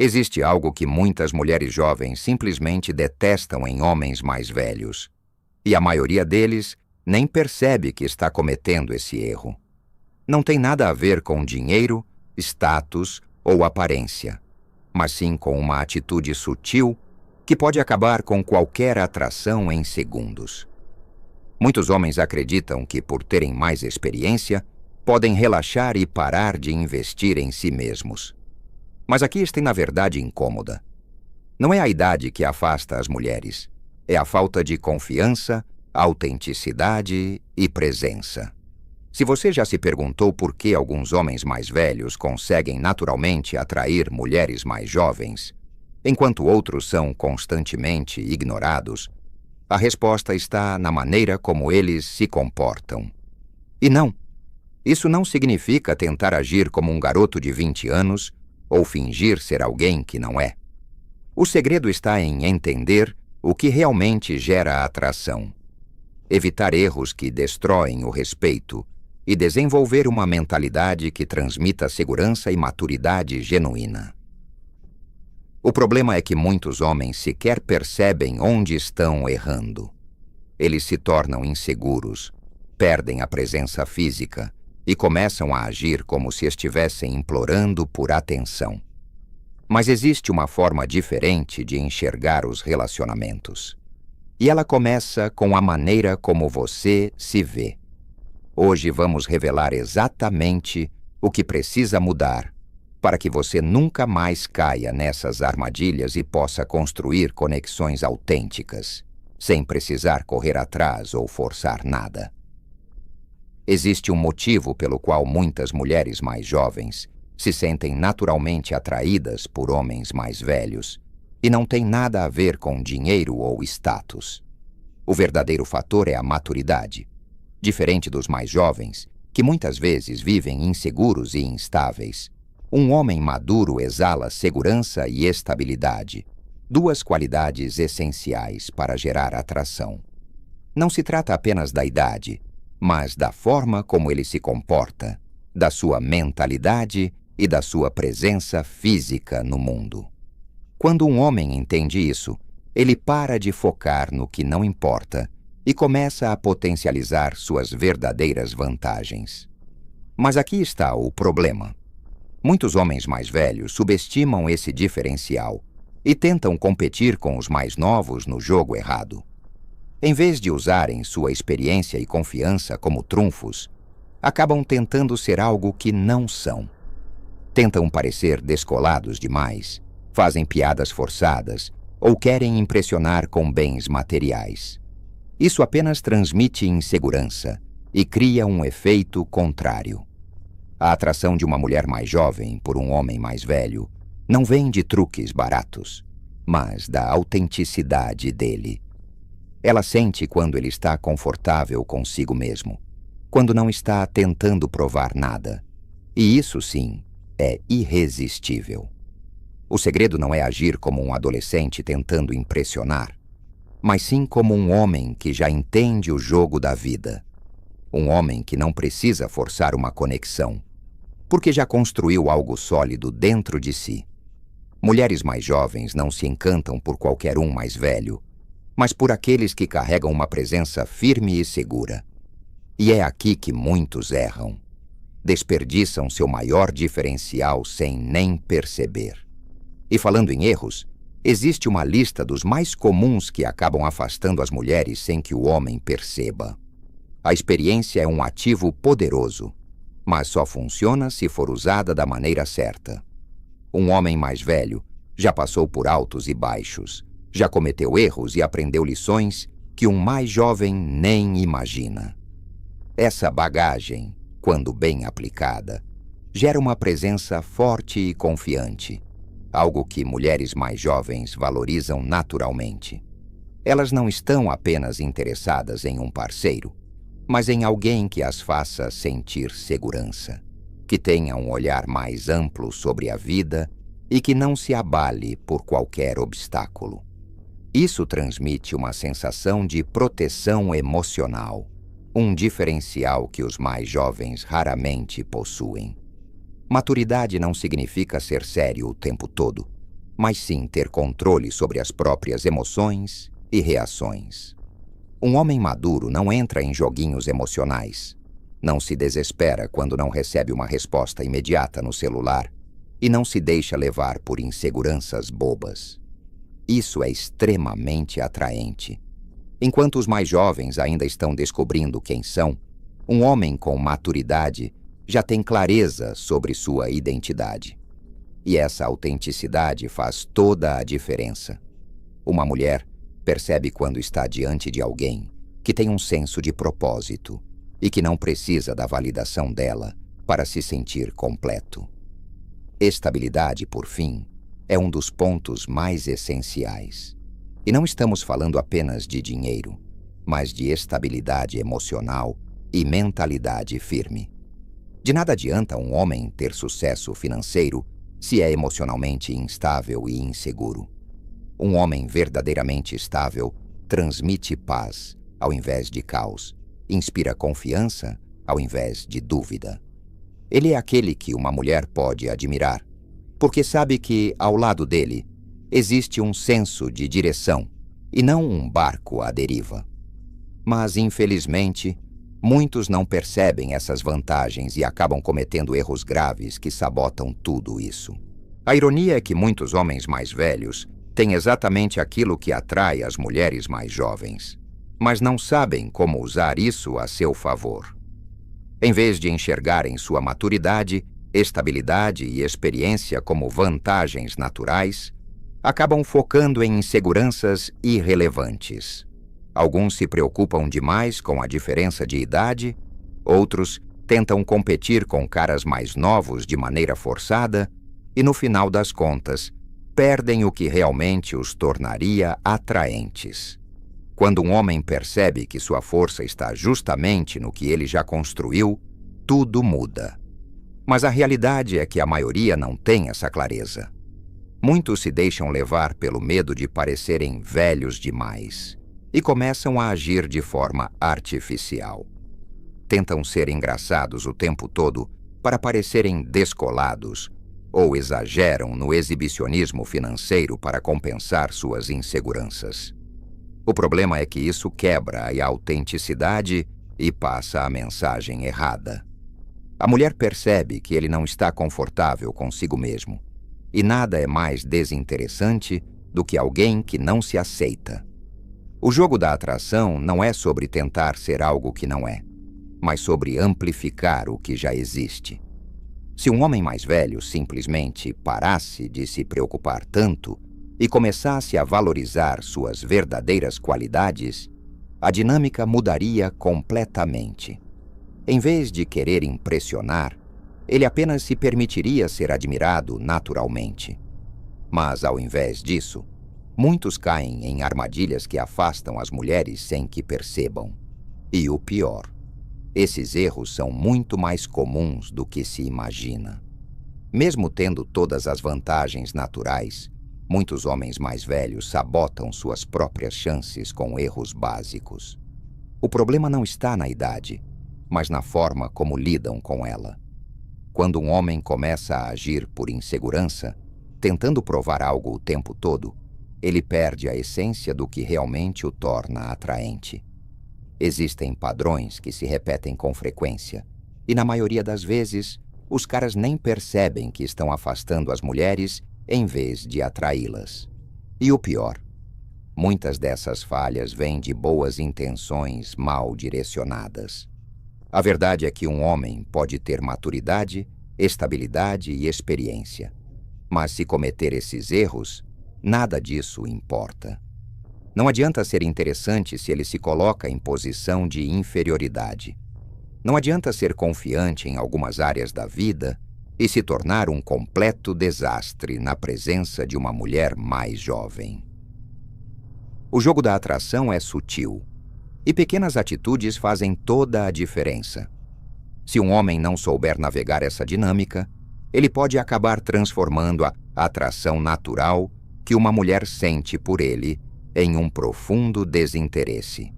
Existe algo que muitas mulheres jovens simplesmente detestam em homens mais velhos. E a maioria deles nem percebe que está cometendo esse erro. Não tem nada a ver com dinheiro, status ou aparência, mas sim com uma atitude sutil que pode acabar com qualquer atração em segundos. Muitos homens acreditam que, por terem mais experiência, podem relaxar e parar de investir em si mesmos. Mas aqui está na verdade incômoda. Não é a idade que afasta as mulheres, é a falta de confiança, autenticidade e presença. Se você já se perguntou por que alguns homens mais velhos conseguem naturalmente atrair mulheres mais jovens, enquanto outros são constantemente ignorados, a resposta está na maneira como eles se comportam. E não, isso não significa tentar agir como um garoto de 20 anos ou fingir ser alguém que não é. O segredo está em entender o que realmente gera atração, evitar erros que destroem o respeito e desenvolver uma mentalidade que transmita segurança e maturidade genuína. O problema é que muitos homens sequer percebem onde estão errando. Eles se tornam inseguros, perdem a presença física e começam a agir como se estivessem implorando por atenção. Mas existe uma forma diferente de enxergar os relacionamentos. E ela começa com a maneira como você se vê. Hoje vamos revelar exatamente o que precisa mudar para que você nunca mais caia nessas armadilhas e possa construir conexões autênticas, sem precisar correr atrás ou forçar nada. Existe um motivo pelo qual muitas mulheres mais jovens se sentem naturalmente atraídas por homens mais velhos, e não tem nada a ver com dinheiro ou status. O verdadeiro fator é a maturidade. Diferente dos mais jovens, que muitas vezes vivem inseguros e instáveis, um homem maduro exala segurança e estabilidade, duas qualidades essenciais para gerar atração. Não se trata apenas da idade, mas da forma como ele se comporta, da sua mentalidade e da sua presença física no mundo. Quando um homem entende isso, ele para de focar no que não importa e começa a potencializar suas verdadeiras vantagens. Mas aqui está o problema. Muitos homens mais velhos subestimam esse diferencial e tentam competir com os mais novos no jogo errado. Em vez de usarem sua experiência e confiança como trunfos, acabam tentando ser algo que não são. Tentam parecer descolados demais, fazem piadas forçadas ou querem impressionar com bens materiais. Isso apenas transmite insegurança e cria um efeito contrário. A atração de uma mulher mais jovem por um homem mais velho não vem de truques baratos, mas da autenticidade dele. Ela sente quando ele está confortável consigo mesmo, quando não está tentando provar nada. E isso, sim, é irresistível. O segredo não é agir como um adolescente tentando impressionar, mas sim como um homem que já entende o jogo da vida. Um homem que não precisa forçar uma conexão, porque já construiu algo sólido dentro de si. Mulheres mais jovens não se encantam por qualquer um mais velho, mas por aqueles que carregam uma presença firme e segura. E é aqui que muitos erram. Desperdiçam seu maior diferencial sem nem perceber. E falando em erros, existe uma lista dos mais comuns que acabam afastando as mulheres sem que o homem perceba. A experiência é um ativo poderoso, mas só funciona se for usada da maneira certa. Um homem mais velho já passou por altos e baixos, já cometeu erros e aprendeu lições que um mais jovem nem imagina. Essa bagagem, quando bem aplicada, gera uma presença forte e confiante, algo que mulheres mais jovens valorizam naturalmente. Elas não estão apenas interessadas em um parceiro, mas em alguém que as faça sentir segurança, que tenha um olhar mais amplo sobre a vida e que não se abale por qualquer obstáculo. Isso transmite uma sensação de proteção emocional, um diferencial que os mais jovens raramente possuem. Maturidade não significa ser sério o tempo todo, mas sim ter controle sobre as próprias emoções e reações. Um homem maduro não entra em joguinhos emocionais, não se desespera quando não recebe uma resposta imediata no celular e não se deixa levar por inseguranças bobas. Isso é extremamente atraente. Enquanto os mais jovens ainda estão descobrindo quem são, um homem com maturidade já tem clareza sobre sua identidade. E essa autenticidade faz toda a diferença. Uma mulher percebe quando está diante de alguém que tem um senso de propósito e que não precisa da validação dela para se sentir completo. Estabilidade, por fim, é um dos pontos mais essenciais. E não estamos falando apenas de dinheiro, mas de estabilidade emocional e mentalidade firme. De nada adianta um homem ter sucesso financeiro se é emocionalmente instável e inseguro. Um homem verdadeiramente estável transmite paz ao invés de caos, inspira confiança ao invés de dúvida. Ele é aquele que uma mulher pode admirar, porque sabe que, ao lado dele, existe um senso de direção e não um barco à deriva. Mas, infelizmente, muitos não percebem essas vantagens e acabam cometendo erros graves que sabotam tudo isso. A ironia é que muitos homens mais velhos têm exatamente aquilo que atrai as mulheres mais jovens, mas não sabem como usar isso a seu favor. Em vez de enxergarem sua maturidade, estabilidade e experiência como vantagens naturais, acabam focando em inseguranças irrelevantes. Alguns se preocupam demais com a diferença de idade, outros tentam competir com caras mais novos de maneira forçada e, no final das contas, perdem o que realmente os tornaria atraentes. Quando um homem percebe que sua força está justamente no que ele já construiu, tudo muda. Mas a realidade é que a maioria não tem essa clareza. Muitos se deixam levar pelo medo de parecerem velhos demais e começam a agir de forma artificial. Tentam ser engraçados o tempo todo para parecerem descolados ou exageram no exibicionismo financeiro para compensar suas inseguranças. O problema é que isso quebra a autenticidade e passa a mensagem errada. A mulher percebe que ele não está confortável consigo mesmo, e nada é mais desinteressante do que alguém que não se aceita. O jogo da atração não é sobre tentar ser algo que não é, mas sobre amplificar o que já existe. Se um homem mais velho simplesmente parasse de se preocupar tanto e começasse a valorizar suas verdadeiras qualidades, a dinâmica mudaria completamente. Em vez de querer impressionar, ele apenas se permitiria ser admirado naturalmente. Mas, ao invés disso, muitos caem em armadilhas que afastam as mulheres sem que percebam. E o pior, esses erros são muito mais comuns do que se imagina. Mesmo tendo todas as vantagens naturais, muitos homens mais velhos sabotam suas próprias chances com erros básicos. O problema não está na idade, mas na forma como lidam com ela. Quando um homem começa a agir por insegurança, tentando provar algo o tempo todo, ele perde a essência do que realmente o torna atraente. Existem padrões que se repetem com frequência, e na maioria das vezes, os caras nem percebem que estão afastando as mulheres em vez de atraí-las. E o pior, muitas dessas falhas vêm de boas intenções mal direcionadas. A verdade é que um homem pode ter maturidade, estabilidade e experiência. Mas se cometer esses erros, nada disso importa. Não adianta ser interessante se ele se coloca em posição de inferioridade. Não adianta ser confiante em algumas áreas da vida e se tornar um completo desastre na presença de uma mulher mais jovem. O jogo da atração é sutil, e pequenas atitudes fazem toda a diferença. Se um homem não souber navegar essa dinâmica, ele pode acabar transformando a atração natural que uma mulher sente por ele em um profundo desinteresse.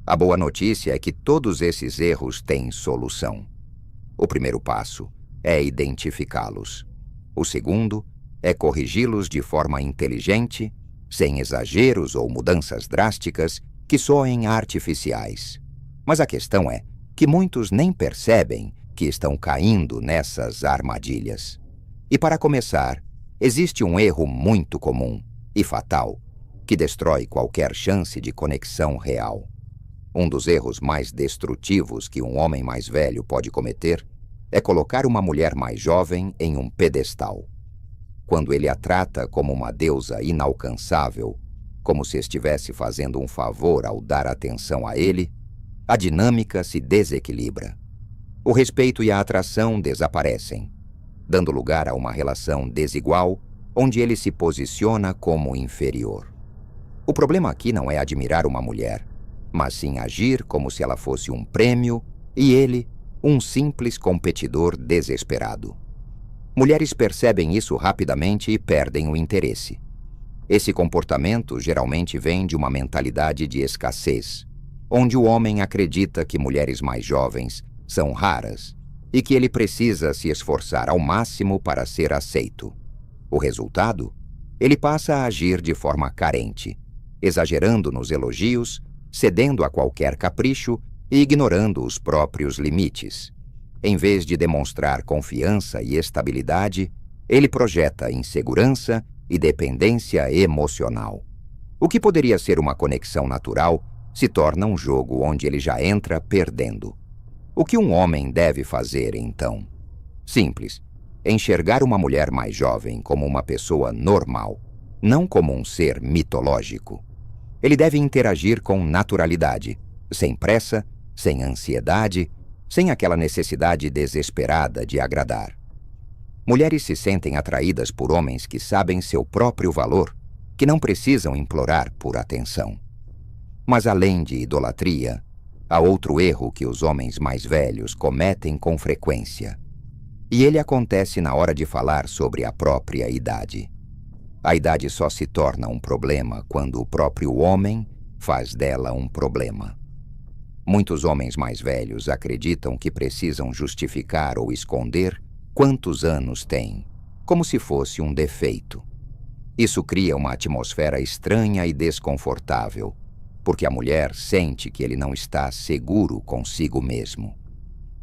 A boa notícia é que todos esses erros têm solução. O primeiro passo é identificá-los. O segundo é corrigi-los de forma inteligente, sem exageros ou mudanças drásticas que soem artificiais. Mas a questão é que muitos nem percebem que estão caindo nessas armadilhas. E para começar, existe um erro muito comum e fatal que destrói qualquer chance de conexão real. Um dos erros mais destrutivos que um homem mais velho pode cometer é colocar uma mulher mais jovem em um pedestal. Quando ele a trata como uma deusa inalcançável, como se estivesse fazendo um favor ao dar atenção a ele, a dinâmica se desequilibra. O respeito e a atração desaparecem, dando lugar a uma relação desigual, onde ele se posiciona como inferior. O problema aqui não é admirar uma mulher, mas sim agir como se ela fosse um prêmio e ele, um simples competidor desesperado. Mulheres percebem isso rapidamente e perdem o interesse. Esse comportamento geralmente vem de uma mentalidade de escassez, onde o homem acredita que mulheres mais jovens são raras e que ele precisa se esforçar ao máximo para ser aceito. O resultado? Ele passa a agir de forma carente, exagerando nos elogios, cedendo a qualquer capricho e ignorando os próprios limites. Em vez de demonstrar confiança e estabilidade, ele projeta insegurança e dependência emocional. O que poderia ser uma conexão natural se torna um jogo onde ele já entra perdendo. O que um homem deve fazer, então? Simples. Enxergar uma mulher mais jovem como uma pessoa normal, não como um ser mitológico. Ele deve interagir com naturalidade, sem pressa, sem ansiedade, sem aquela necessidade desesperada de agradar. Mulheres se sentem atraídas por homens que sabem seu próprio valor, que não precisam implorar por atenção. Mas além de idolatria, há outro erro que os homens mais velhos cometem com frequência. E ele acontece na hora de falar sobre a própria idade. A idade só se torna um problema quando o próprio homem faz dela um problema. Muitos homens mais velhos acreditam que precisam justificar ou esconder quantos anos têm, como se fosse um defeito. Isso cria uma atmosfera estranha e desconfortável, porque a mulher sente que ele não está seguro consigo mesmo.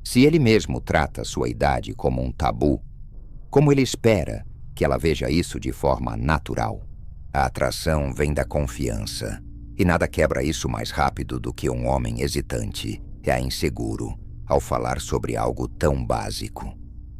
Se ele mesmo trata sua idade como um tabu, como ele espera que ela veja isso de forma natural? A atração vem da confiança, e nada quebra isso mais rápido do que um homem hesitante e inseguro ao falar sobre algo tão básico.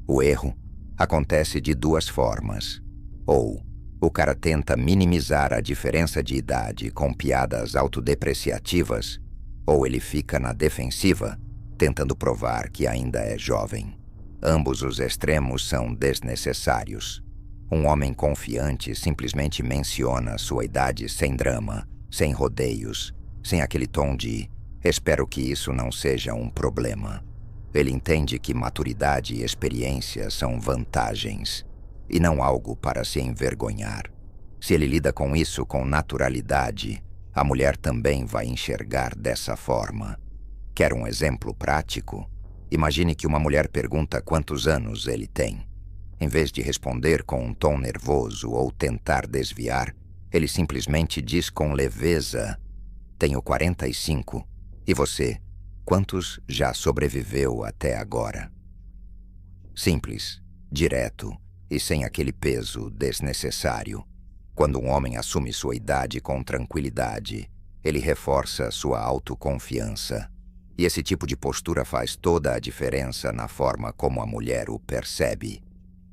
O erro acontece de duas formas. Ou o cara tenta minimizar a diferença de idade com piadas autodepreciativas, ou ele fica na defensiva, tentando provar que ainda é jovem. Ambos os extremos são desnecessários. Um homem confiante simplesmente menciona sua idade sem drama, sem rodeios, sem aquele tom de "espero que isso não seja um problema". Ele entende que maturidade e experiência são vantagens, e não algo para se envergonhar. Se ele lida com isso com naturalidade, a mulher também vai enxergar dessa forma. Quer um exemplo prático? Imagine que uma mulher pergunta quantos anos ele tem. Em vez de responder com um tom nervoso ou tentar desviar, ele simplesmente diz com leveza: "Tenho 45. E você? Quantos já sobreviveu até agora?" Simples, direto e sem aquele peso desnecessário. Quando um homem assume sua idade com tranquilidade, ele reforça sua autoconfiança. E esse tipo de postura faz toda a diferença na forma como a mulher o percebe.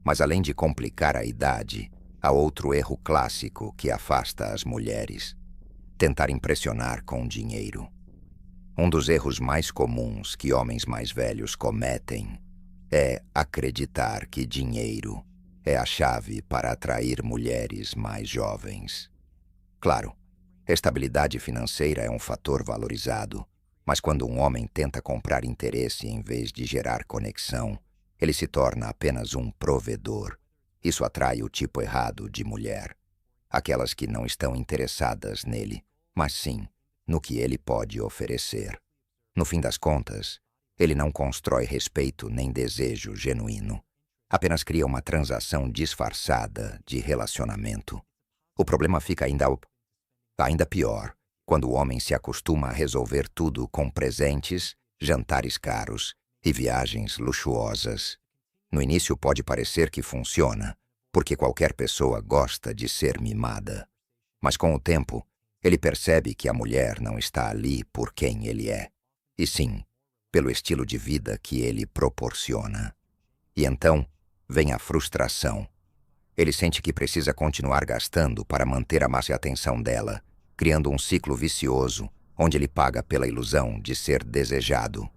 Mas além de complicar a idade, há outro erro clássico que afasta as mulheres: tentar impressionar com dinheiro. Um dos erros mais comuns que homens mais velhos cometem é acreditar que dinheiro é a chave para atrair mulheres mais jovens. Claro, estabilidade financeira é um fator valorizado, mas quando um homem tenta comprar interesse em vez de gerar conexão, ele se torna apenas um provedor. Isso atrai o tipo errado de mulher. Aquelas que não estão interessadas nele, mas sim no que ele pode oferecer. No fim das contas, ele não constrói respeito nem desejo genuíno. Apenas cria uma transação disfarçada de relacionamento. O problema fica ainda pior quando o homem se acostuma a resolver tudo com presentes, jantares caros e viagens luxuosas. No início pode parecer que funciona, porque qualquer pessoa gosta de ser mimada. Mas com o tempo, ele percebe que a mulher não está ali por quem ele é, e sim pelo estilo de vida que ele proporciona. E então vem a frustração. Ele sente que precisa continuar gastando para manter a massa e atenção dela, criando um ciclo vicioso onde ele paga pela ilusão de ser desejado.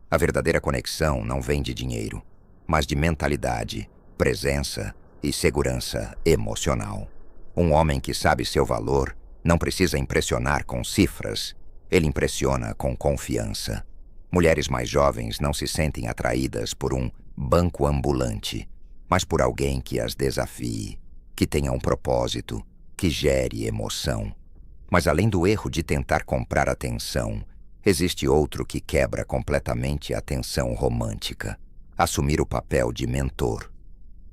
A verdadeira conexão não vem de dinheiro, mas de mentalidade, presença e segurança emocional. Um homem que sabe seu valor não precisa impressionar com cifras, ele impressiona com confiança. Mulheres mais jovens não se sentem atraídas por um banco ambulante, mas por alguém que as desafie, que tenha um propósito, que gere emoção. Mas além do erro de tentar comprar atenção, existe outro que quebra completamente a tensão romântica: assumir o papel de mentor.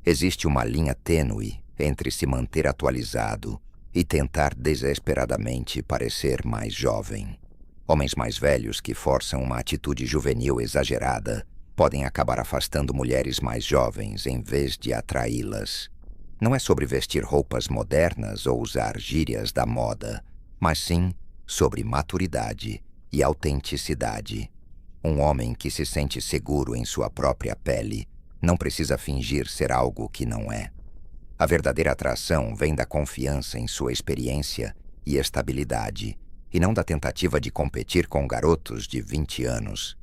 Existe uma linha tênue entre se manter atualizado e tentar desesperadamente parecer mais jovem. Homens mais velhos que forçam uma atitude juvenil exagerada podem acabar afastando mulheres mais jovens em vez de atraí-las. Não é sobre vestir roupas modernas ou usar gírias da moda, mas sim sobre maturidade e autenticidade. Um homem que se sente seguro em sua própria pele não precisa fingir ser algo que não é. A verdadeira atração vem da confiança em sua experiência e estabilidade, e não da tentativa de competir com garotos de 20 anos.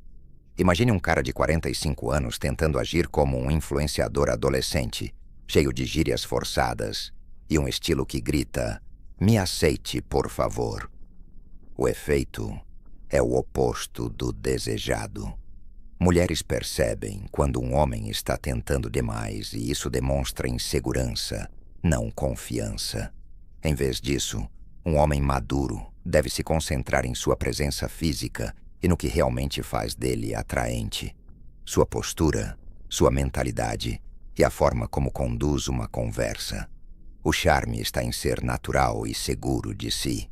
Imagine um cara de 45 anos tentando agir como um influenciador adolescente, cheio de gírias forçadas e um estilo que grita: "Me aceite, por favor." O efeito é o oposto do desejado. Mulheres percebem quando um homem está tentando demais e isso demonstra insegurança, não confiança. Em vez disso, um homem maduro deve se concentrar em sua presença física e no que realmente faz dele atraente. Sua postura, sua mentalidade e a forma como conduz uma conversa. O charme está em ser natural e seguro de si.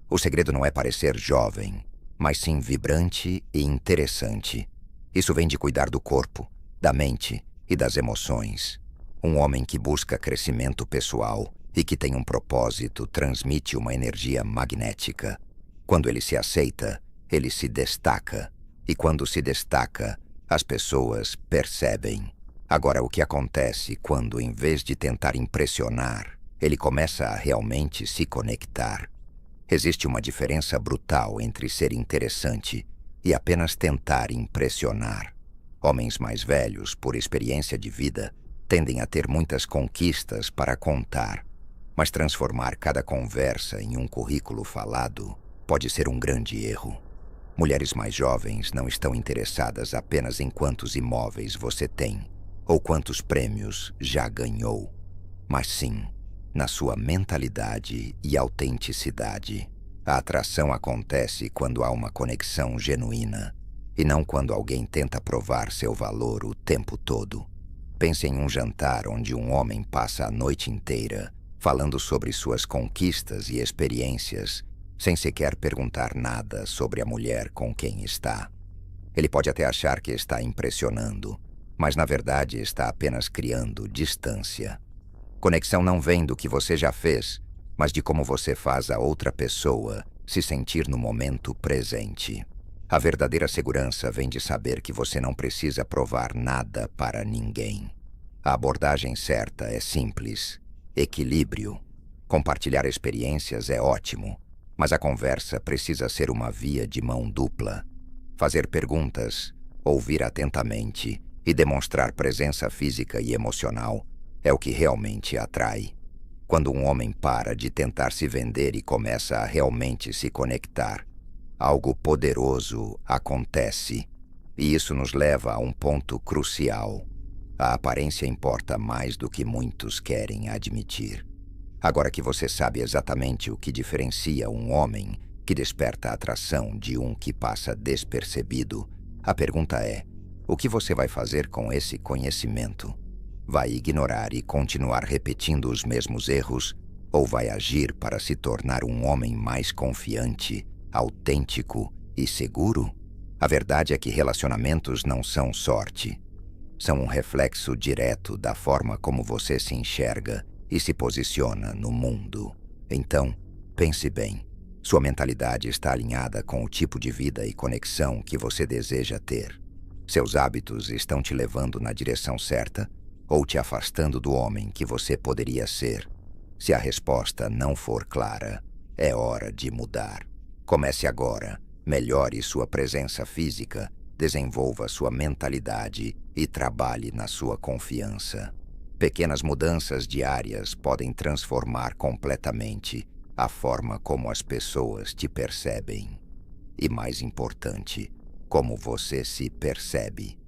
O segredo não é parecer jovem, mas sim vibrante e interessante. Isso vem de cuidar do corpo, da mente e das emoções. Um homem que busca crescimento pessoal e que tem um propósito transmite uma energia magnética. Quando ele se aceita, ele se destaca. E quando se destaca, as pessoas percebem. Agora, o que acontece quando, em vez de tentar impressionar, ele começa a realmente se conectar? Existe uma diferença brutal entre ser interessante e apenas tentar impressionar. Homens mais velhos, por experiência de vida, tendem a ter muitas conquistas para contar, mas transformar cada conversa em um currículo falado pode ser um grande erro. Mulheres mais jovens não estão interessadas apenas em quantos imóveis você tem ou quantos prêmios já ganhou, mas sim na sua mentalidade e autenticidade. A atração acontece quando há uma conexão genuína e não quando alguém tenta provar seu valor o tempo todo. Pense em um jantar onde um homem passa a noite inteira falando sobre suas conquistas e experiências, sem sequer perguntar nada sobre a mulher com quem está. Ele pode até achar que está impressionando, mas na verdade está apenas criando distância. Conexão não vem do que você já fez, mas de como você faz a outra pessoa se sentir no momento presente. A verdadeira segurança vem de saber que você não precisa provar nada para ninguém. A abordagem certa é simples: equilíbrio. Compartilhar experiências é ótimo, mas a conversa precisa ser uma via de mão dupla. Fazer perguntas, ouvir atentamente e demonstrar presença física e emocional é o que realmente atrai. Quando um homem para de tentar se vender e começa a realmente se conectar, algo poderoso acontece. E isso nos leva a um ponto crucial. A aparência importa mais do que muitos querem admitir. Agora que você sabe exatamente o que diferencia um homem que desperta atração de um que passa despercebido, a pergunta é: o que você vai fazer com esse conhecimento? Vai ignorar e continuar repetindo os mesmos erros ou vai agir para se tornar um homem mais confiante, autêntico e seguro? A verdade é que relacionamentos não são sorte. São um reflexo direto da forma como você se enxerga e se posiciona no mundo. Então, pense bem. Sua mentalidade está alinhada com o tipo de vida e conexão que você deseja ter. Seus hábitos estão te levando na direção certa ou te afastando do homem que você poderia ser? Se a resposta não for clara, é hora de mudar. Comece agora. Melhore sua presença física, desenvolva sua mentalidade e trabalhe na sua confiança. Pequenas mudanças diárias podem transformar completamente a forma como as pessoas te percebem. E mais importante, como você se percebe.